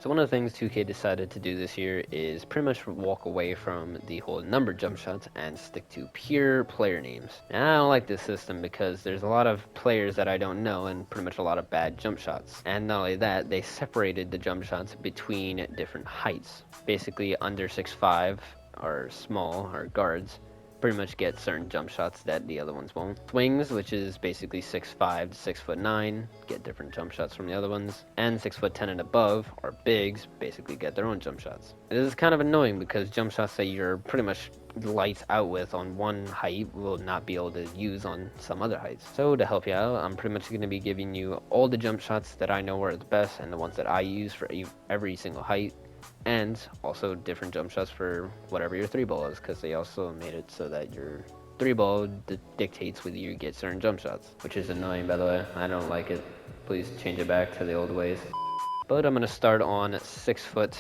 So one of the things 2K decided to do this year is pretty much walk away from the whole numbered jump shots and stick to pure player names. And I don't like this system because there's a lot of players that I don't know and pretty much a lot of bad jump shots. And not only that, they separated the jump shots between different heights. Basically under 6'5" or small or guards pretty much get certain jump shots that the other ones won't. Swings, which is basically 6'5" to 6'9", get different jump shots from the other ones. And 6'10" and above, or bigs, basically get their own jump shots. It is kind of annoying because jump shots that you're pretty much lights out with on one height will not be able to use on some other heights. So to help you out, I'm pretty much going to be giving you all the jump shots that I know are the best and the ones that I use for every single height. And also different jump shots for whatever your 3-ball is, because they also made it so that your 3-ball dictates whether you get certain jump shots, which is annoying, by the way. I don't like it. Please change it back to the old ways. But I'm going to start on 6'5"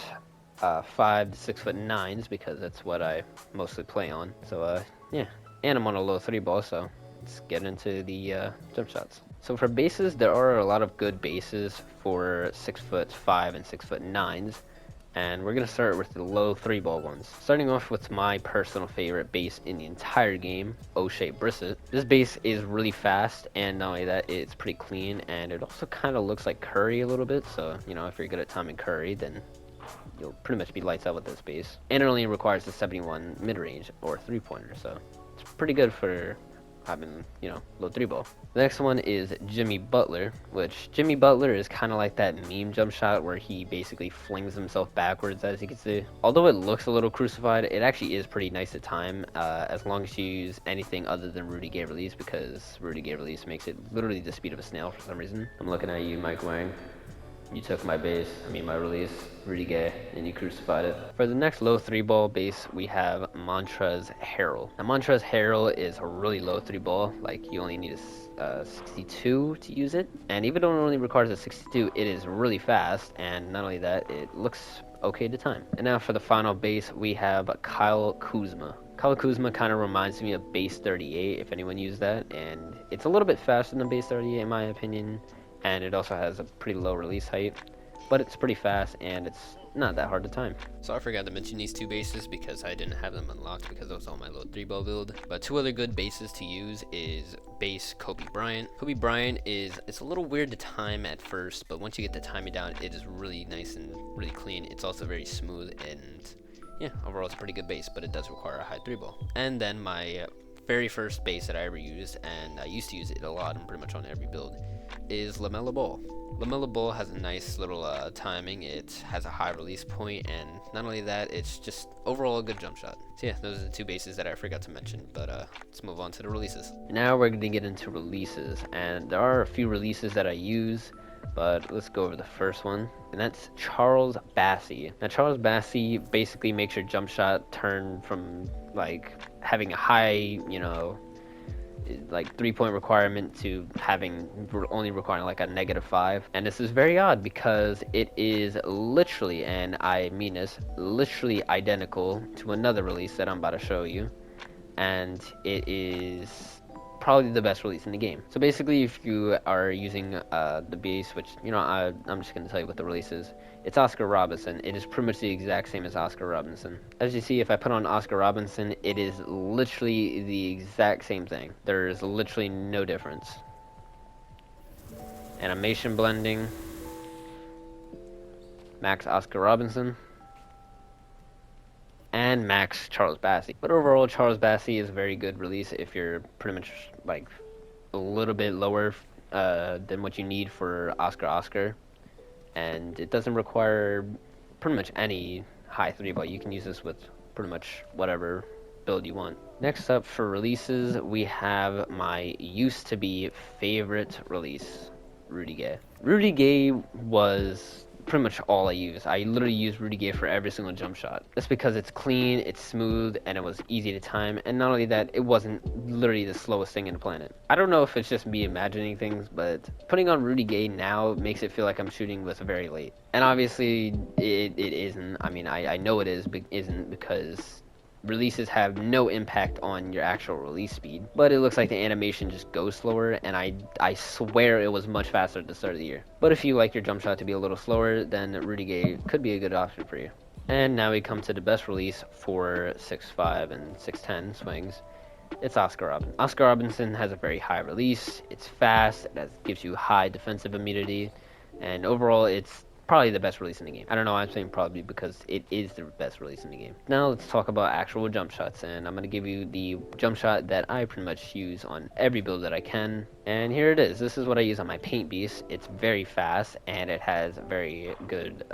to 6'9" because that's what I mostly play on. So yeah, and I'm on a low 3-ball, so let's get into the jump shots. So for bases, there are a lot of good bases for 6'5" and 6'9". And we're going to start with the low 3-ball ones. Starting off with my personal favorite base in the entire game, O'Shea Brissett. This base is really fast, and not only that, it's pretty clean, and it also kind of looks like Curry a little bit. So, you know, if you're good at timing Curry, then you'll pretty much be lights out with this base. And it only requires a 71 mid-range or 3-pointer, so it's pretty good for having, you know, low 3-ball. The next one is Jimmy Butler, which Jimmy Butler is kind of like that meme jump shot where he basically flings himself backwards, as you can see. Although it looks a little crucified, it actually is pretty nice to time, as long as you use anything other than Rudy Gay release, because Rudy Gay release makes it literally the speed of a snail for some reason. I'm looking at you, Mike Wang. You took my base, my release, Rudy Gay, and you crucified it. For the next low 3-ball base, we have Montrezl Harrell. Now, Montrezl Harrell is a really low 3-ball. Like, you only need a 62 to use it. And even though it only requires a 62, it is really fast. And not only that, it looks okay to time. And now for the final base, we have Kyle Kuzma. Kyle Kuzma kind of reminds me of base 38, if anyone used that. And it's a little bit faster than base 38, in my opinion. And it also has a pretty low release height, but it's pretty fast and it's not that hard to time. So I forgot to mention these two bases because I didn't have them unlocked because it was on my low 3-ball build. But two other good bases to use is base Kobe Bryant. Kobe Bryant it's a little weird to time at first, but once you get the timing down, it is really nice and really clean. It's also very smooth, and yeah, overall it's a pretty good base, but it does require a high 3-ball. And then my very first base that I ever used, and I used to use it a lot and pretty much on every build, is LaMelo Ball. LaMelo Ball has a nice little timing. It has a high release point, and not only that, it's just overall a good jump shot. So yeah, those are the two bases that I forgot to mention, but let's move on to the releases. Now we're going to get into releases, and there are a few releases that I use, but let's go over the first one, and that's Charles Bassey. Now Charles Bassey basically makes your jump shot turn from like having a high, you know, like 3-point requirement to having only requiring like a -5. And this is very odd because it is literally, and I mean this, literally identical to another release that I'm about to show you, and it is probably the best release in the game. So basically, if you are using the base, which, you know, I'm just going to tell you what the release is. It's Oscar Robinson. It is pretty much the exact same as Oscar Robinson. As you see, if I put on Oscar Robinson, it is literally the exact same thing. There is literally no difference. Animation blending. Max Oscar Robinson. And Max Charles Bassey. But overall, Charles Bassey is a very good release if you're pretty much like a little bit lower than what you need for Oscar. And it doesn't require pretty much any high 3-ball. You can use this with pretty much whatever build you want. Next up for releases, we have my used to be favorite release, Rudy Gay. Rudy Gay was pretty much all I use. I literally use Rudy Gay for every single jump shot. That's because it's clean, it's smooth, and it was easy to time. And not only that, it wasn't literally the slowest thing in the planet. I don't know if it's just me imagining things, but putting on Rudy Gay now makes it feel like I'm shooting with very late. And obviously, it isn't. I mean, I know it is, but isn't, because releases have no impact on your actual release speed, but it looks like the animation just goes slower, and I swear it was much faster at the start of the year. But if you like your jump shot to be a little slower, then Rudy Gay could be a good option for you. And now we come to the best release for 6'5" and 6'10" swings. It's Oscar Robinson. Oscar Robinson has a very high release, it's fast, gives you high defensive immunity, and overall it's probably the best release in the game. I don't know why I'm saying probably, because it is the best release in the game. Now let's talk about actual jump shots, and I'm going to give you the jump shot that I pretty much use on every build that I can. And here it is. This is what I use on my paint beast. It's very fast, and it has very good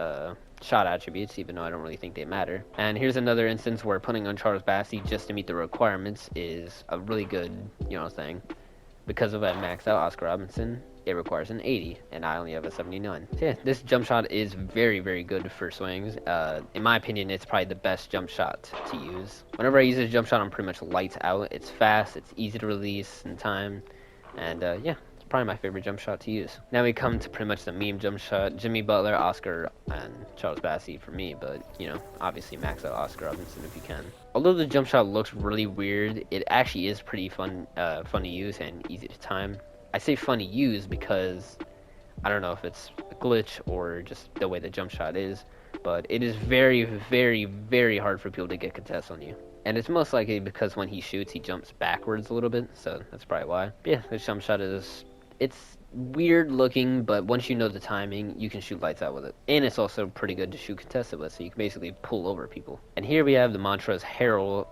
shot attributes, even though I don't really think they matter. And here's another instance where putting on Charles Bassey just to meet the requirements is a really good, you know, thing. Because of that maxed out Oscar Robinson, it requires an 80, and I only have a 79. So yeah, this jump shot is very, very good for swings. In my opinion, it's probably the best jump shot to use. Whenever I use this jump shot, I'm pretty much lights out. It's fast, it's easy to release in time, and yeah, it's probably my favorite jump shot to use. Now we come to pretty much the meme jump shot. Jimmy Butler, Oscar, and Charles Bassey for me, but, you know, obviously max out Oscar Robinson if you can. Although the jump shot looks really weird, it actually is pretty fun to use and easy to time. I say fun to use because I don't know if it's a glitch or just the way the jump shot is, but it is very, very, very hard for people to get contests on you. And it's most likely because when he shoots, he jumps backwards a little bit, so that's probably why. But yeah, this jump shot it's weird looking, but once you know the timing, you can shoot lights out with it. And it's also pretty good to shoot contested with, so you can basically pull over people. And here we have the Montrezl Harrell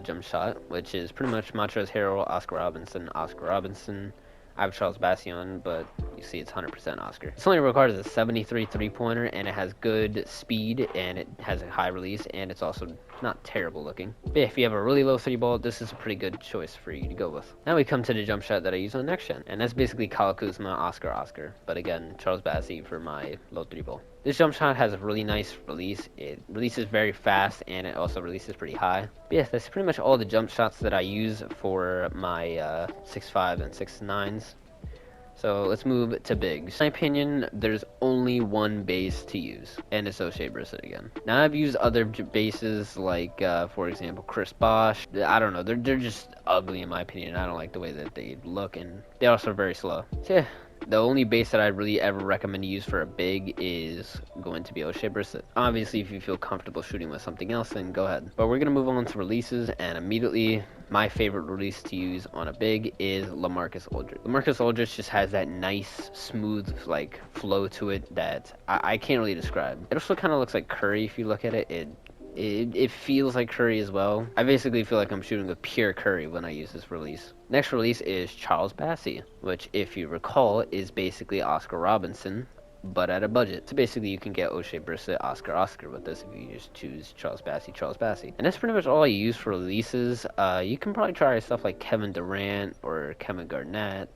jump shot, which is pretty much Montrezl Harrell, Oscar Robinson, Oscar Robinson. I have Charles Bassey on, but you see it's 100% Oscar. This only requires a 73 three-pointer, and it has good speed, and it has a high release, and it's also not terrible looking. But yeah, if you have a really low three ball, this is a pretty good choice for you to go with. Now we come to the jump shot that I use on next gen, and that's basically Kyle Kuzma, Oscar, Oscar. But again, Charles Bassey for my low three ball. This jump shot has a really nice release. It releases very fast, and it also releases pretty high. But yeah, that's pretty much all the jump shots that I use for my 6'5" and 6'9s. So let's move to bigs. In my opinion, there's only one base to use, and it's O'Shea Brissett again. Now I've used other bases like, for example, Chris Bosh. I don't know, they're just ugly in my opinion. I don't like the way that they look, and they're also very slow. So yeah. The only base that I really ever recommend to use for a big is going to be O'Shea Brissett. Obviously, if you feel comfortable shooting with something else, then go ahead. But we're going to move on to releases, and immediately, my favorite release to use on a big is LaMarcus Aldridge. LaMarcus Aldridge just has that nice, smooth, like, flow to it that I can't really describe. It also kind of looks like Curry if you look at it. It feels like Curry as well. I basically feel like I'm shooting with pure Curry when I use this release. Next release is Charles Bassey, which, if you recall, is basically Oscar Robinson, but at a budget. So basically you can get O'Shea Brissett, Oscar, Oscar with this if you just choose Charles Bassey, Charles Bassey. And that's pretty much all I use for releases. You can probably try stuff like Kevin Durant or Kevin Garnett,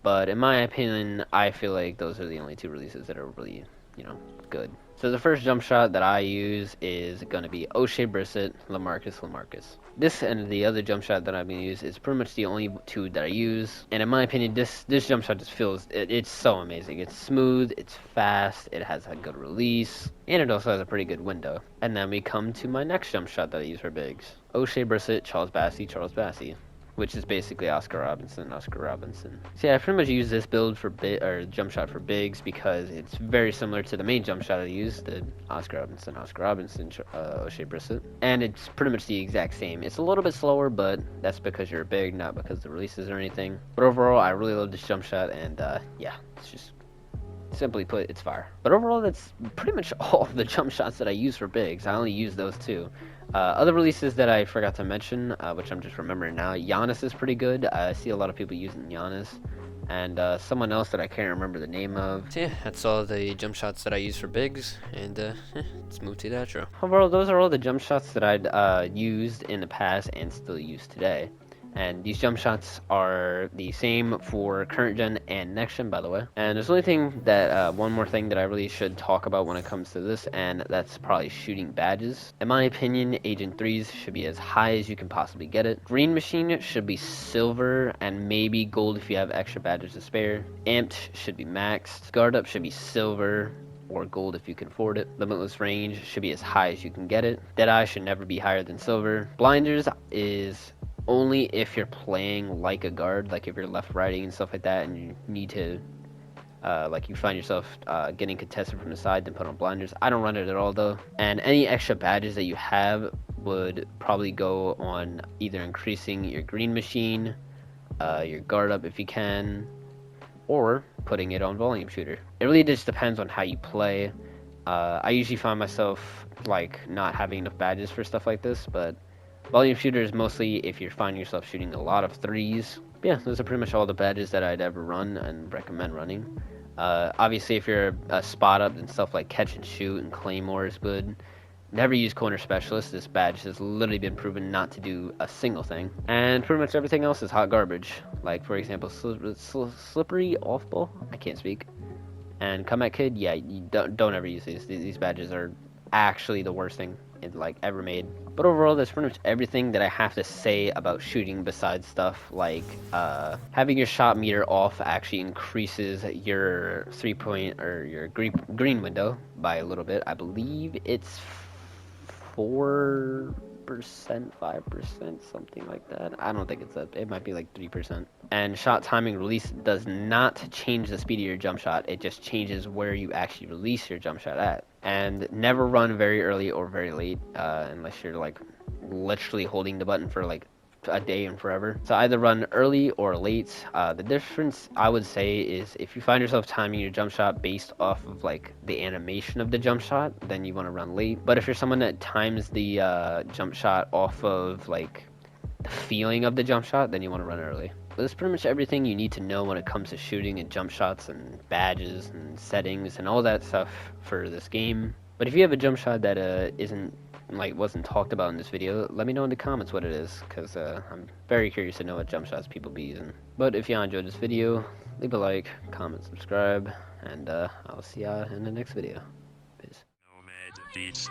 but in my opinion, I feel like those are the only two releases that are really, you know, good. So the first jump shot that I use is going to be O'Shea Brissett, LaMarcus. This and the other jump shot that I'm going to use is pretty much the only two that I use. And in my opinion, this jump shot just feels, it's so amazing. It's smooth, it's fast, it has a good release, and it also has a pretty good window. And then we come to my next jump shot that I use for bigs. O'Shea Brissett, Charles Bassey. Which is basically Oscar Robinson. So yeah, I pretty much use this build for jump shot for bigs because it's very similar to the main jump shot I use, the Oscar Robinson, O'Shea Brissett. And it's pretty much the exact same. It's a little bit slower, but that's because you're big, not because the releases or anything. But overall, I really love this jump shot, and yeah, it's just, simply put, it's fire. But overall, that's pretty much all of the jump shots that I use for bigs. I only use those two. Other releases that I forgot to mention, which I'm just remembering now, Giannis is pretty good. I see a lot of people using Giannis. And someone else that I can't remember the name of. So yeah, that's all the jump shots that I use for bigs. And let's move to the outro. Overall, those are all the jump shots that I'd used in the past and still use today. And these jump shots are the same for current gen and next gen, by the way. And there's only thing that, one more thing that I really should talk about when it comes to this, and that's probably shooting badges. In my opinion, Agent 3s should be as high as you can possibly get it. Green Machine should be silver, and maybe gold if you have extra badges to spare. Amped should be maxed. Guard Up should be silver. or gold if you can afford it. Limitless range should be as high as you can get it. Deadeye should never be higher than silver. Blinders is only if you're playing like a guard, like if you're left righting and stuff like that, and you need to like you find yourself getting contested from the side, then put on blinders. I don't run it at all though. And any extra badges that you have would probably go on either increasing your green machine, your guard up if you can, or putting it on volume shooter. It really just depends on how you play. I usually find myself like not having enough badges for stuff like this, but volume shooter is mostly if you're finding yourself shooting a lot of threes. But yeah, those are pretty much all the badges that I'd ever run and recommend running. Obviously, if you're a spot up, then stuff like catch and shoot and claymore is good. Never use corner specialist. This badge has literally been proven not to do a single thing. And pretty much everything else is hot garbage. Like, for example, slippery off ball. I can't speak. And comeback kid, yeah, you don't ever use these. These badges are actually the worst thing like ever made. But overall, that's pretty much everything that I have to say about shooting, besides stuff like having your shot meter off actually increases your 3-point or your green window by a little bit. I believe it's 4%, 5%, something like that. I don't think it's that. It might be like 3%. And shot timing release does not change the speed of your jump shot. It just changes where you actually release your jump shot at. And never run very early or very late unless you're like literally holding the button for like a day and forever. So either run early or late. The difference I would say is if you find yourself timing your jump shot based off of like the animation of the jump shot, then you want to run late. But if you're someone that times the jump shot off of like the feeling of the jump shot, then you want to run early. But that's pretty much everything you need to know when it comes to shooting and jump shots and badges and settings and all that stuff for this game. But if you have a jump shot that wasn't talked about in this video, let me know in the comments what it is, because I'm very curious to know what jump shots people be using. But if y'all enjoyed this video, leave a like, comment, subscribe, and I'll see y'all in the next video. Peace.